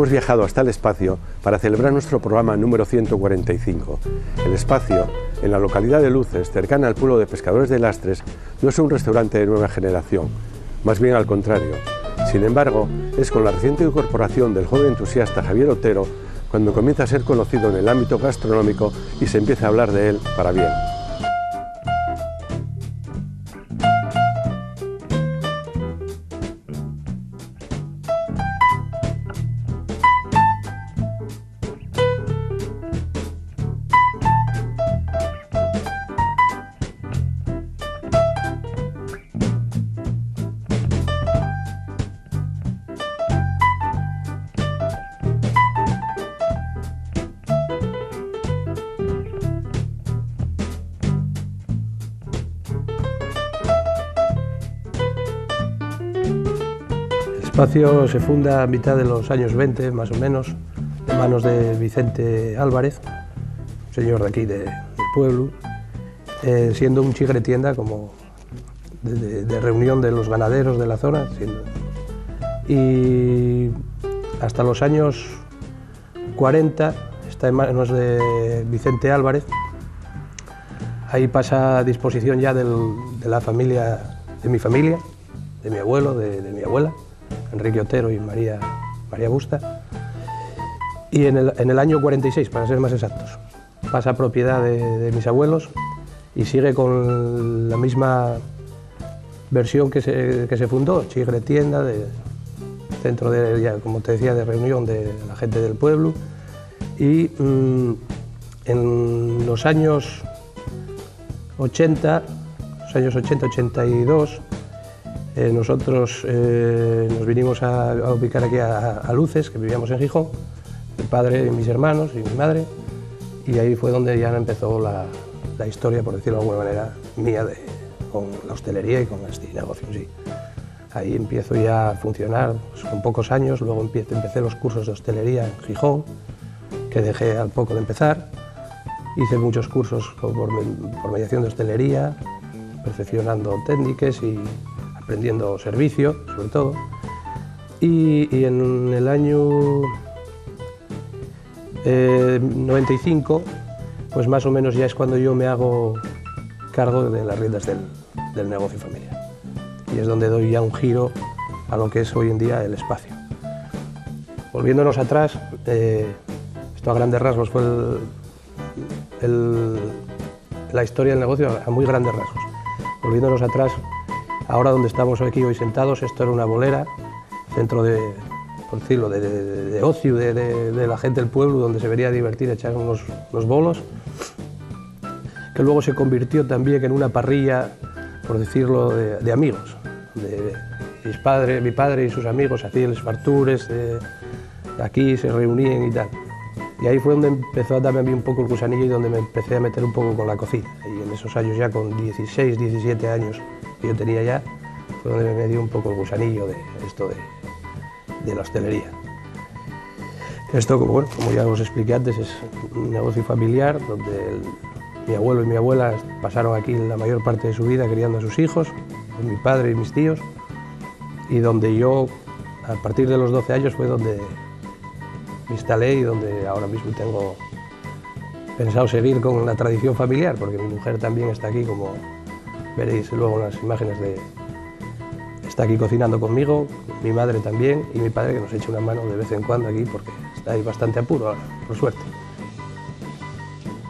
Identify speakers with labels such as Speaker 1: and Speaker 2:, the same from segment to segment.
Speaker 1: Hemos viajado hasta el espacio para celebrar nuestro programa número 145. El espacio, en la localidad de Luces, cercana al pueblo de pescadores de Lastres, no es un restaurante de nueva generación, más bien al contrario. Sin embargo, es con la reciente incorporación del joven entusiasta Javier Otero cuando comienza a ser conocido en el ámbito gastronómico y se empieza a hablar de él para bien.
Speaker 2: El espacio se funda a mitad de los años 20, más o menos, en manos de Vicente Álvarez, señor de aquí del pueblo, siendo un chigre tienda como de reunión de los ganaderos de la zona. Y hasta los años 40 está en manos de Vicente Álvarez. Ahí pasa a disposición ya de la familia, de mi familia, de mi abuelo, de mi abuela, Enrique Otero y María Busta, y en el año 46, para ser más exactos, pasa a propiedad de mis abuelos y sigue con la misma versión que se fundó, chigre tienda, centro de, ya, como te decía, de reunión de la gente del pueblo. Y en los años 80, 82, nosotros nos vinimos a ubicar aquí a Luces, que vivíamos en Gijón, mi padre y mis hermanos y mi madre, y ahí fue donde ya empezó la historia, por decirlo de alguna manera, mía con la hostelería y con este negocio en sí. Ahí empiezo ya a funcionar pues, con pocos años, luego empecé los cursos de hostelería en Gijón, que dejé al poco de empezar. Hice muchos cursos por mediación de hostelería, perfeccionando técnicas y aprendiendo servicio, sobre todo. Y en el año 95, pues más o menos ya es cuando yo me hago cargo de las riendas del negocio familiar. Y es donde doy ya un giro a lo que es hoy en día el espacio. Volviéndonos atrás, esto a grandes rasgos fue la historia del negocio a muy grandes rasgos. Volviéndonos atrás, ahora donde estamos aquí hoy sentados, esto era una bolera, centro de, por decirlo, de ocio de la gente del pueblo, donde se vería divertir echar unos bolos, que luego se convirtió también en una parrilla, por decirlo, de amigos. Mi padre y sus amigos hacían les fartures, aquí se reunían y tal. Y ahí fue donde empezó a darme a mí un poco el gusanillo y donde me empecé a meter un poco con la cocina. Y en esos años ya con 16, 17 años que yo tenía ya, fue donde me dio un poco el gusanillo de esto de la hostelería. Esto, bueno, como ya os expliqué antes, es un negocio familiar donde mi abuelo y mi abuela pasaron aquí la mayor parte de su vida criando a sus hijos, mi padre y mis tíos, y donde yo, a partir de los 12 años, fue donde me instalé y donde ahora mismo tengo pensado seguir con la tradición familiar, porque mi mujer también está aquí, como veréis luego en las imágenes, está aquí cocinando conmigo, mi madre también, y mi padre que nos echa una mano de vez en cuando aquí, porque está ahí bastante apuro ahora, por suerte.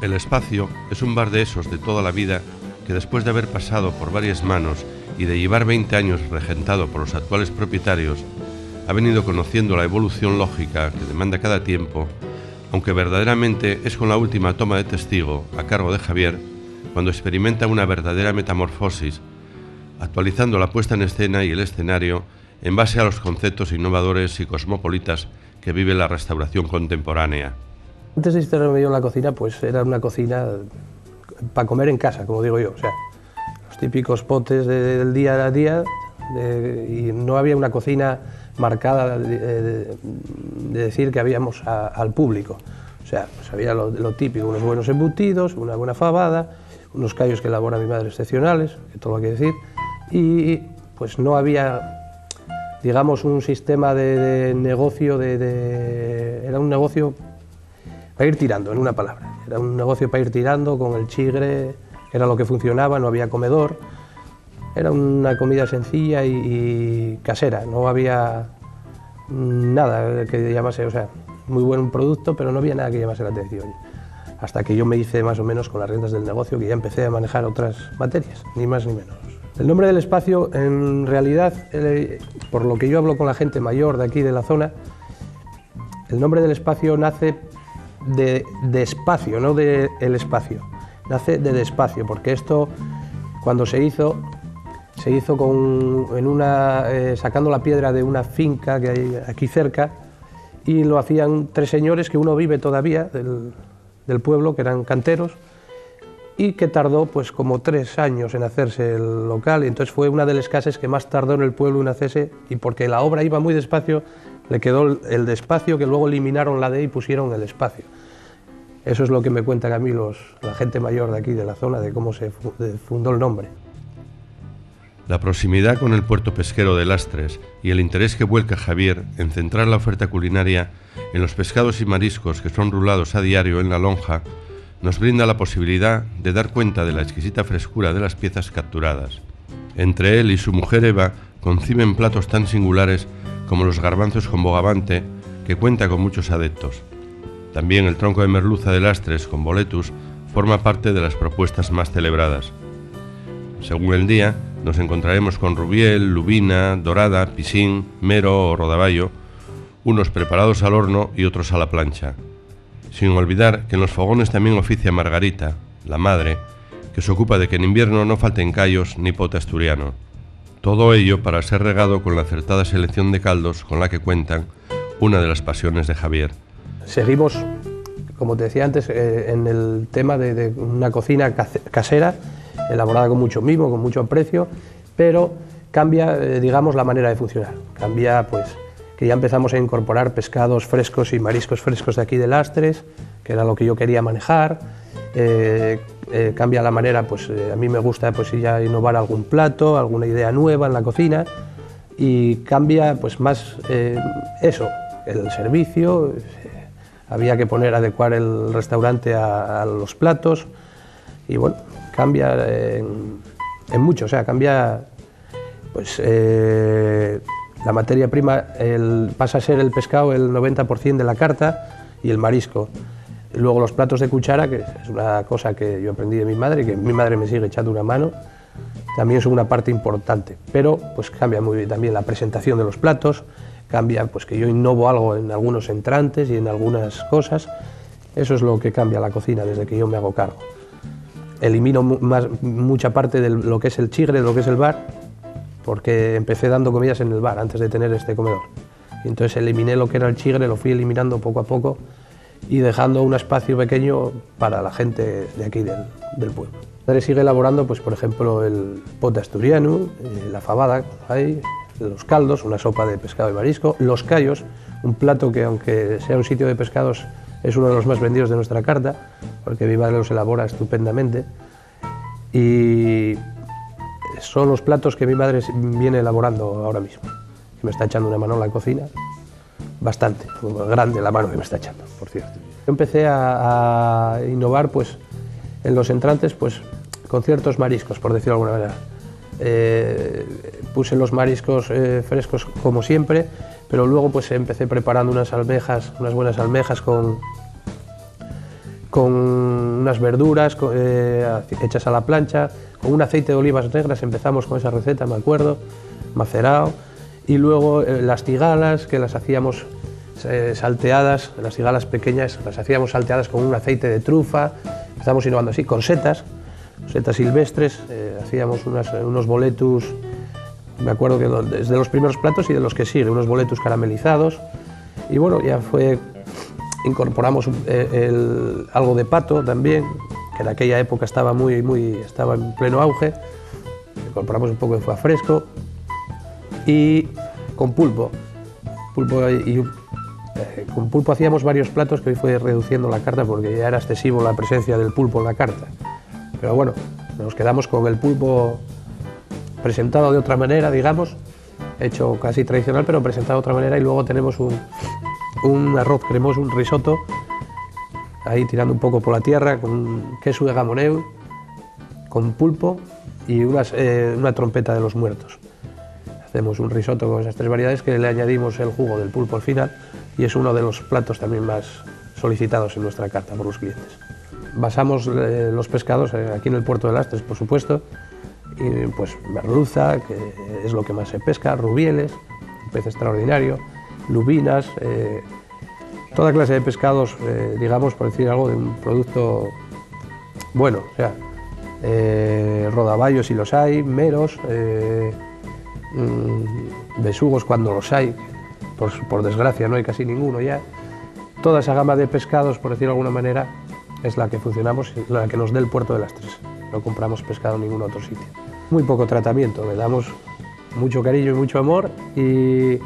Speaker 3: El Espacio es un bar de esos de toda la vida que después de haber pasado por varias manos y de llevar 20 años regentado por los actuales propietarios, ha venido conociendo la evolución lógica que demanda cada tiempo, aunque verdaderamente es con la última toma de testigo, a cargo de Javier, cuando experimenta una verdadera metamorfosis, actualizando la puesta en escena y el escenario en base a los conceptos innovadores y cosmopolitas que vive la restauración contemporánea.
Speaker 2: Antes de instalarme yo en la cocina, pues era una cocina para comer en casa, como digo yo, o sea, los típicos potes del día a día, y no había una cocina marcada de decir que habíamos al público. O sea, pues había lo típico, unos buenos embutidos, una buena fabada, unos callos que elabora mi madre excepcionales, que todo lo hay que decir, y pues no había digamos, un sistema de negocio, era un negocio para ir tirando, en una palabra. Era un negocio para ir tirando con el chigre, era lo que funcionaba, no había comedor. Era una comida sencilla y casera, no había nada que llamase, o sea, muy buen producto, pero no había nada que llamase la atención. Hasta que yo me hice más o menos con las riendas del negocio, que ya empecé a manejar otras materias, ni más ni menos. El nombre del espacio, en realidad, por lo que yo hablo con la gente mayor de aquí de la zona, el nombre del espacio nace de espacio, no de el espacio, nace de despacio, porque esto, cuando se hizo sacando la piedra de una finca que hay aquí cerca, y lo hacían 3 señores, que uno vive todavía del pueblo, que eran canteros, y que tardó pues como 3 años en hacerse el local, y entonces fue una de las casas que más tardó en el pueblo en hacerse, y porque la obra iba muy despacio, le quedó el despacio, que luego eliminaron la D y pusieron el espacio. Eso es lo que me cuentan a mí la gente mayor de aquí de la zona, de cómo se fundó el nombre.
Speaker 3: La proximidad con el puerto pesquero de Lastres y el interés que vuelca Javier en centrar la oferta culinaria en los pescados y mariscos que son rulados a diario en la lonja nos brinda la posibilidad de dar cuenta de la exquisita frescura de las piezas capturadas. Entre él y su mujer Eva conciben platos tan singulares como los garbanzos con bogavante, que cuenta con muchos adeptos. También el tronco de merluza de Lastres con boletus forma parte de las propuestas más celebradas. Según el día, nos encontraremos con rubiel, lubina, dorada, pisín, mero o rodaballo, unos preparados al horno y otros a la plancha. Sin olvidar que en los fogones también oficia Margarita, la madre, que se ocupa de que en invierno no falten callos ni pote asturiano. Todo ello para ser regado con la acertada selección de caldos con la que cuentan, una de las pasiones de Javier.
Speaker 2: Seguimos, como te decía antes, en el tema de una cocina casera, elaborada con mucho mimo, con mucho aprecio, pero cambia, digamos, la manera de funcionar. Cambia, pues, que ya empezamos a incorporar pescados frescos y mariscos frescos de aquí de Lastres, que era lo que yo quería manejar. Cambia la manera, pues, a mí me gusta, pues, ya innovar algún plato, alguna idea nueva en la cocina, y cambia, pues, más eso, el servicio. Había que adecuar el restaurante a los platos, y bueno, cambia en mucho, o sea, cambia, pues, la materia prima, pasa a ser el pescado el 90% de la carta y el marisco. Y luego los platos de cuchara, que es una cosa que yo aprendí de mi madre, que mi madre me sigue echando una mano, también es una parte importante, pero pues cambia muy bien también la presentación de los platos, cambia, pues, que yo innovo algo en algunos entrantes y en algunas cosas. Eso es lo que cambia la cocina desde que yo me hago cargo. Elimino mucha parte de lo que es el chigre, de lo que es el bar, porque empecé dando comidas en el bar antes de tener este comedor. Y entonces eliminé lo que era el chigre, lo fui eliminando poco a poco y dejando un espacio pequeño para la gente de aquí del pueblo. Mi madre sigue elaborando, pues, por ejemplo, el pote asturiano, la fabada, los caldos, una sopa de pescado y marisco, los callos, un plato que, aunque sea un sitio de pescados, es uno de los más vendidos de nuestra carta, porque mi madre los elabora estupendamente. Y son los platos que mi madre viene elaborando ahora mismo. Me está echando una mano en la cocina, bastante, grande la mano que me está echando, por cierto. Yo empecé a innovar, pues, en los entrantes, pues, con ciertos mariscos, por decirlo de alguna manera. Puse los mariscos frescos como siempre, pero luego, pues, empecé preparando unas buenas almejas con unas verduras hechas a la plancha, con un aceite de olivas negras. Empezamos con esa receta, me acuerdo, macerado, y luego las cigalas, que las hacíamos salteadas, las cigalas pequeñas, las hacíamos salteadas con un aceite de trufa. Empezamos innovando así, con setas silvestres, hacíamos unos boletus, me acuerdo que desde los primeros platos y de los que sigue, unos boletus caramelizados, y bueno, ya incorporamos algo de pato también, que en aquella época estaba en pleno auge. Incorporamos un poco de foie fresco y con pulpo. Con pulpo hacíamos varios platos que hoy fue reduciendo la carta porque ya era excesivo la presencia del pulpo en la carta. Pero bueno, nos quedamos con el pulpo presentado de otra manera, digamos, hecho casi tradicional, pero presentado de otra manera, y luego tenemos un arroz cremoso, un risotto, ahí tirando un poco por la tierra, con queso de gamoneu, con pulpo y una trompeta de los muertos. Hacemos un risotto con esas tres variedades que le añadimos el jugo del pulpo al final, y es uno de los platos también más solicitados en nuestra carta por los clientes. Basamos los pescados aquí en el puerto de Lastres, por supuesto, y pues merluza, que es lo que más se pesca, rubieles, un pez extraordinario, lubinas, toda clase de pescados, digamos, por decir algo, de un producto bueno, o sea, rodaballos si los hay, meros, besugos cuando los hay, por desgracia no hay casi ninguno ya. Toda esa gama de pescados, por decirlo de alguna manera, es la que funcionamos, la que nos dé el puerto de Lastres. No compramos pescado en ningún otro sitio. Muy poco tratamiento, le damos mucho cariño y mucho amor, y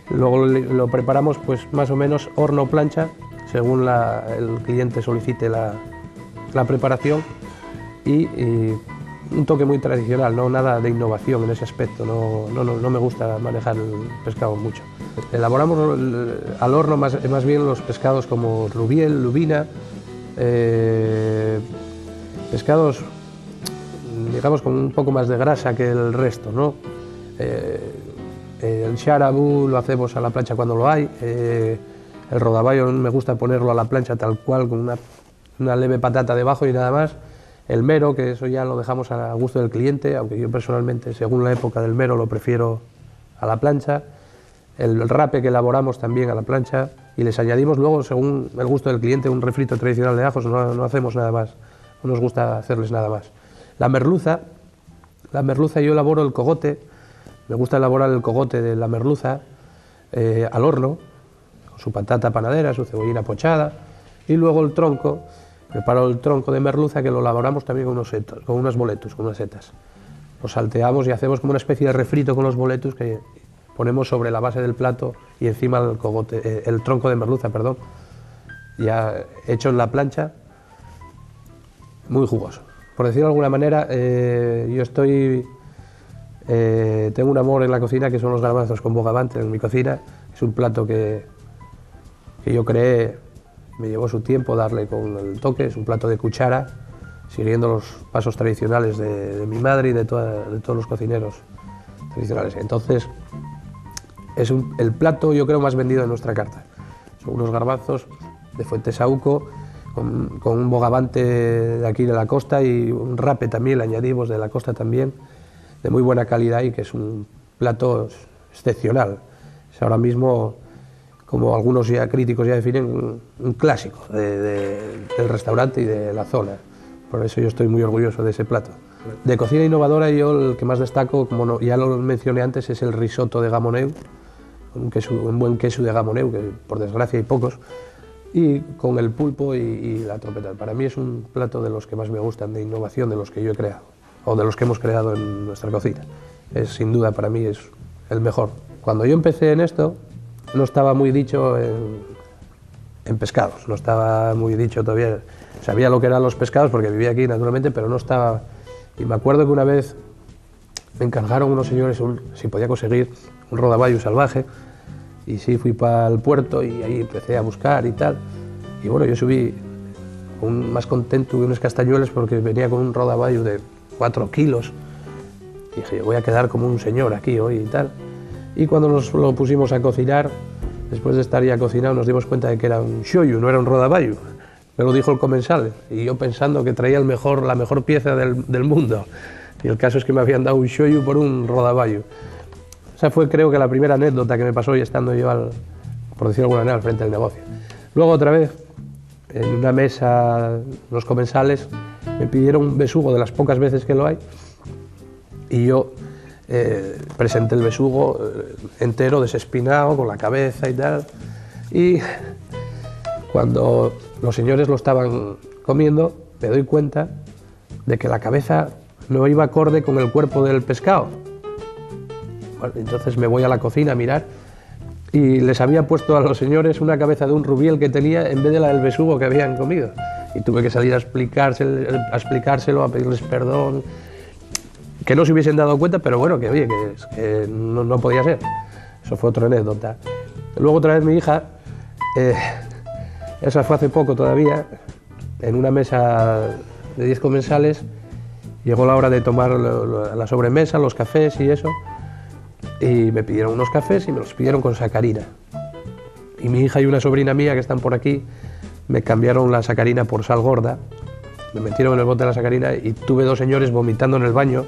Speaker 2: luego lo preparamos pues más o menos horno o plancha, según el cliente solicite la preparación, y un toque muy tradicional, no nada de innovación en ese aspecto, no me gusta manejar el pescado mucho. Elaboramos al horno más bien los pescados como rubiel, lubina, pescados digamos con un poco más de grasa que el resto, ¿no? El xarabú lo hacemos a la plancha cuando lo hay, el rodaballo me gusta ponerlo a la plancha tal cual, con una leve patata debajo y nada más. El mero, que eso ya lo dejamos a gusto del cliente, aunque yo personalmente, según la época del mero, lo prefiero a la plancha. El rape que elaboramos también a la plancha, y les añadimos luego, según el gusto del cliente, un refrito tradicional de ajos, no hacemos nada más, no nos gusta hacerles nada más. La merluza yo elaboro el cogote, me gusta elaborar el cogote de la merluza al horno, con su patata panadera, su cebollina pochada, y luego el tronco. Preparo el tronco de merluza, que lo elaboramos también con unos boletus, con unas setas. Los salteamos y hacemos como una especie de refrito con los boletus que ponemos sobre la base del plato y encima el tronco de merluza, perdón, ya hecho en la plancha, muy jugoso. Por decirlo de alguna manera, yo tengo un amor en la cocina, que son los garbanzos con bogavante en mi cocina. Es un plato que yo creé. Me llevó su tiempo darle con el toque, es un plato de cuchara, siguiendo los pasos tradicionales de mi madre y de todos los cocineros tradicionales. Entonces, es el plato, yo creo, más vendido de nuestra carta. Son unos garbanzos de Fuentesauco, con un bogavante de aquí de la costa, y un rape también, le añadimos de la costa también, de muy buena calidad, y que es un plato excepcional. Es ahora mismo, como algunos críticos ya definen, un clásico del restaurante y de la zona. Por eso yo estoy muy orgulloso de ese plato. De cocina innovadora, yo el que más destaco, como ya lo mencioné antes, es el risotto de gamoneu, un buen queso de gamoneu, que por desgracia hay pocos, y con el pulpo y la trompeta. Para mí es un plato de los que más me gustan, de innovación, de los que yo he creado, o de los que hemos creado en nuestra cocina. Sin duda, para mí es el mejor. Cuando yo empecé en esto, no estaba muy dicho en pescados, no estaba muy dicho todavía. Sabía lo que eran los pescados porque vivía aquí naturalmente, pero no estaba. Y me acuerdo que una vez me encargaron unos señores si podía conseguir un rodaballo salvaje, y sí, fui para el puerto y ahí empecé a buscar y tal. Y bueno, yo subí más contento que unos castañuelos porque venía con un rodaballo de 4 kilos. Y dije, voy a quedar como un señor aquí hoy y tal. Y cuando nos lo pusimos a cocinar, después de estar ya cocinado, nos dimos cuenta de que era un shoyu, no era un rodaballo. Me lo dijo el comensal, y yo pensando que traía la mejor pieza del mundo. Y el caso es que me habían dado un shoyu por un rodaballo. Esa fue, creo que, la primera anécdota que me pasó, y estando yo, por decirlo de alguna manera, al frente del negocio. Luego, otra vez, en una mesa, los comensales me pidieron un besugo, de las pocas veces que lo hay, y yo presenté el besugo entero, desespinado, con la cabeza y tal. Y cuando los señores lo estaban comiendo, me doy cuenta de que la cabeza no iba acorde con el cuerpo del pescado. Bueno, entonces me voy a la cocina a mirar, y les había puesto a los señores una cabeza de un rubiel que tenía en vez de la del besugo que habían comido. Y tuve que salir a explicárselo, a pedirles perdón. que no se hubiesen dado cuenta, pero bueno, que oye, que no podía ser. Eso fue otra anécdota. Luego otra vez mi hija, esa fue hace poco todavía, en una mesa de 10 comensales, llegó la hora de tomar la sobremesa, los cafés y eso, y me pidieron unos cafés y me los pidieron con sacarina. Y mi hija y una sobrina mía que están por aquí me cambiaron la sacarina por sal gorda, me metieron en el bote de la sacarina y tuve dos señores vomitando en el baño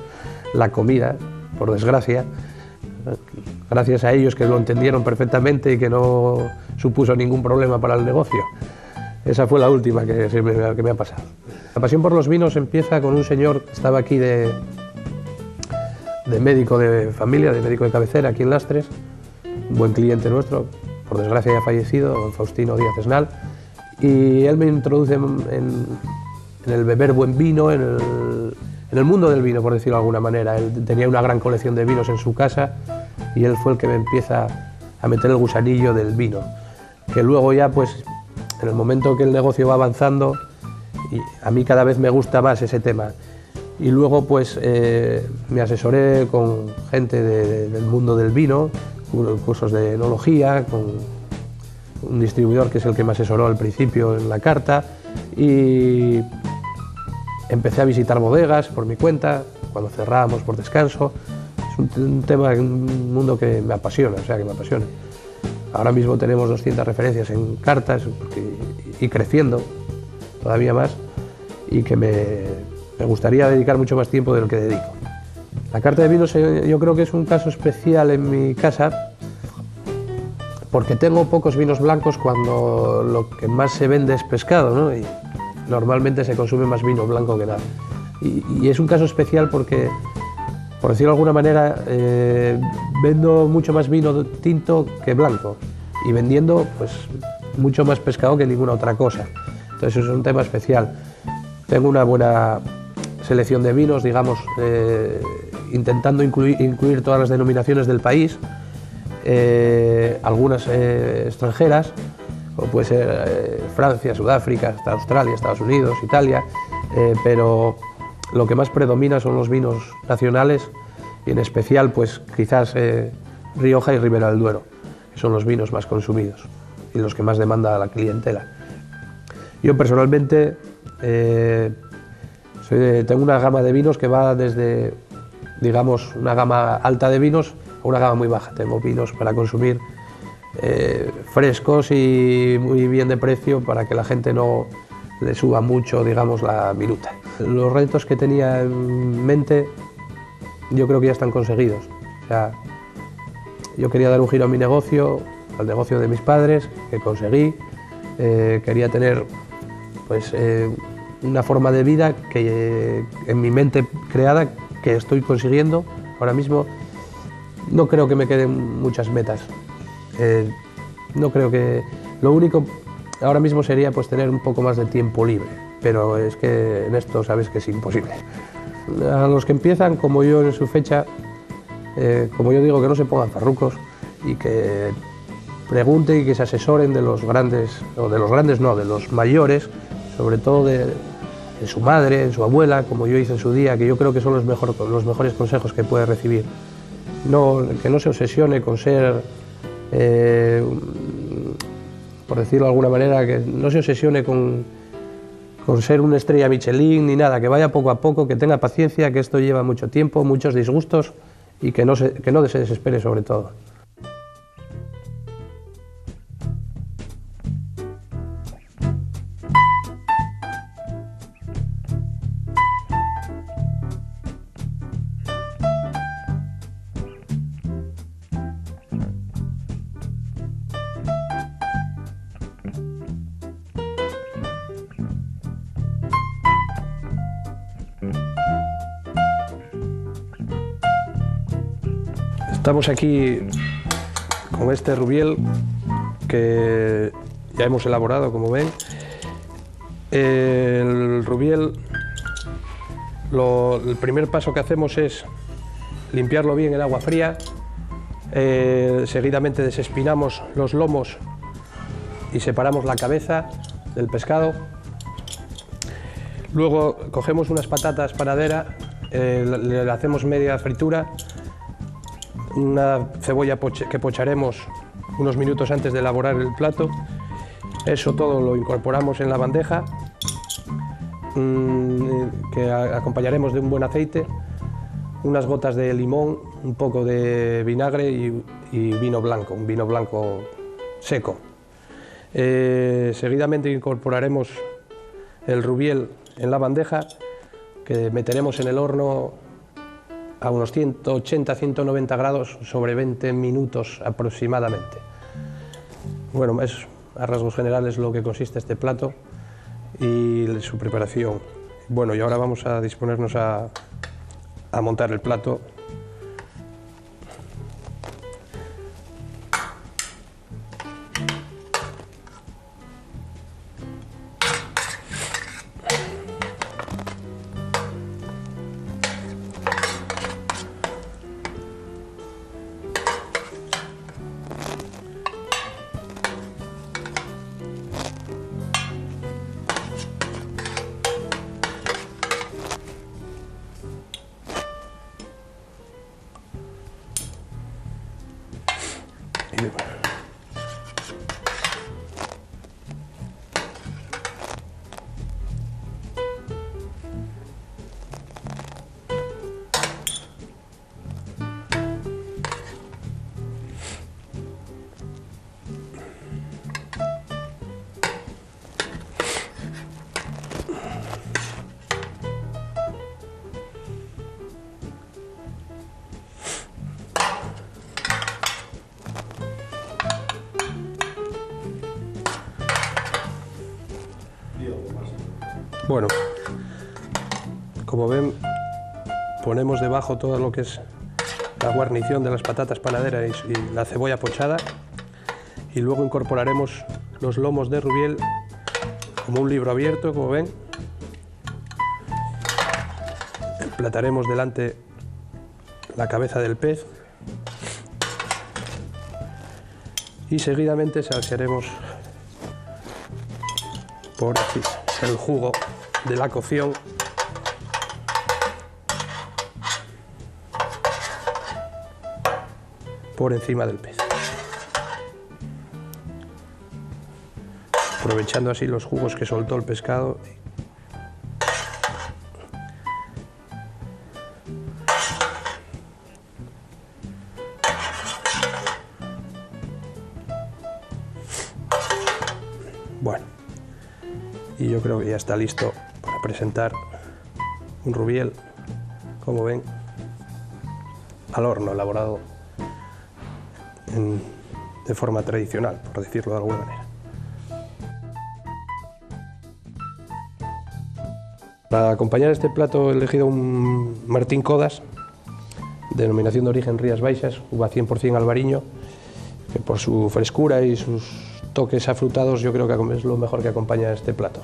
Speaker 2: la comida, por desgracia, gracias a ellos que lo entendieron perfectamente y que no supuso ningún problema para el negocio. Esa fue la última que me ha pasado. La pasión por los vinos empieza con un señor que estaba aquí de médico de familia, de médico de cabecera aquí en Lastres, un buen cliente nuestro, por desgracia ya fallecido, don Faustino Díaz Esnal, y él me introduce en el beber buen vino, en el mundo del vino, por decirlo de alguna manera. Él tenía una gran colección de vinos en su casa y él fue el que me empieza a meter el gusanillo del vino, que luego ya, pues, en el momento que el negocio va avanzando, y a mí cada vez me gusta más ese tema. Y luego, pues, me asesoré con gente del mundo del vino, cursos de enología, con un distribuidor que es el que me asesoró al principio en la carta, y empecé a visitar bodegas por mi cuenta, cuando cerrábamos por descanso. Es un tema, un mundo que me apasiona, o sea, que me apasiona. Ahora mismo tenemos 200 referencias en cartas y creciendo todavía más, y que me gustaría dedicar mucho más tiempo del que dedico. La carta de vinos yo creo que es un caso especial en mi casa, porque tengo pocos vinos blancos cuando lo que más se vende es pescado, ¿no? Y normalmente se consume más vino blanco que nada. Y es un caso especial porque, por decirlo de alguna manera, vendo mucho más vino tinto que blanco, y vendiendo, pues, mucho más pescado que ninguna otra cosa. Entonces es un tema especial. Tengo una buena selección de vinos, digamos, intentando incluir todas las denominaciones del país, algunas extranjeras, como puede ser Francia, Sudáfrica, hasta Australia, Estados Unidos, Italia, pero lo que más predomina son los vinos nacionales, y en especial, pues, quizás Rioja y Ribera del Duero, que son los vinos más consumidos y los que más demanda la clientela. Yo personalmente tengo una gama de vinos que va desde, digamos, una gama alta de vinos a una gama muy baja. Tengo vinos para consumir frescos y muy bien de precio, para que la gente no le suba mucho, digamos, la minuta. Los retos que tenía en mente yo creo que ya están conseguidos. O sea, yo quería dar un giro a mi negocio, al negocio de mis padres, que conseguí. Quería tener, pues, una forma de vida que en mi mente creada, que estoy consiguiendo ahora mismo. No creo que me queden muchas metas. No creo que... Lo único ahora mismo sería, pues, tener un poco más de tiempo libre, pero es que en esto sabes que es imposible. A los que empiezan, como yo en su fecha, como yo digo, que no se pongan farrucos y que pregunten y que se asesoren de los grandes, o de los grandes no, de los mayores, sobre todo de su madre, de su abuela, como yo hice en su día, que yo creo que son los mejores consejos que puede recibir. Que no se obsesione con ser, por decirlo de alguna manera, que no se obsesione con ser una estrella Michelin ni nada, que vaya poco a poco, que tenga paciencia, que esto lleva mucho tiempo, muchos disgustos, y que no se desespere sobre todo. Estamos aquí con este Rubiel que ya hemos elaborado, como ven. El Rubiel, el primer paso que hacemos es limpiarlo bien en agua fría. Seguidamente desespinamos los lomos y separamos la cabeza del pescado. Luego cogemos unas patatas panadera, le hacemos media fritura, una cebolla que pocharemos unos minutos antes de elaborar el plato. Eso todo lo incorporamos en la bandeja, que acompañaremos de un buen aceite, unas gotas de limón, un poco de vinagre y vino blanco, un vino blanco seco. Seguidamente incorporaremos el rubiel en la bandeja, que meteremos en el horno a unos 180-190 grados sobre 20 minutos aproximadamente. Bueno, es a rasgos generales lo que consiste este plato y su preparación. Bueno, y ahora vamos a disponernos a montar el plato. Bueno, como ven, ponemos debajo todo lo que es la guarnición de las patatas panaderas y la cebolla pochada, y luego incorporaremos los lomos de rubiel como un libro abierto, como ven. Emplataremos delante la cabeza del pez y seguidamente salsearemos por el jugo de la cocción por encima del pez, aprovechando así los jugos que soltó el pescado. Bueno, y yo creo que ya está listo para presentar un rubiel, como ven, al horno, elaborado de forma tradicional, por decirlo de alguna manera. Para acompañar este plato he elegido un Martín Codas, denominación de origen Rías Baixas, uva 100% albariño, que por su frescura y sus toques afrutados yo creo que es lo mejor que acompaña este plato.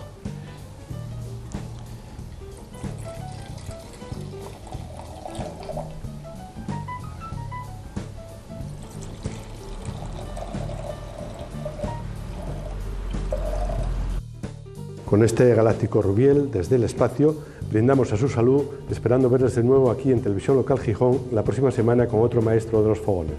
Speaker 1: Con este galáctico rubiel, desde el espacio, brindamos a su salud, esperando verles de nuevo aquí en Televisión Local Gijón la próxima semana con otro maestro de los fogones.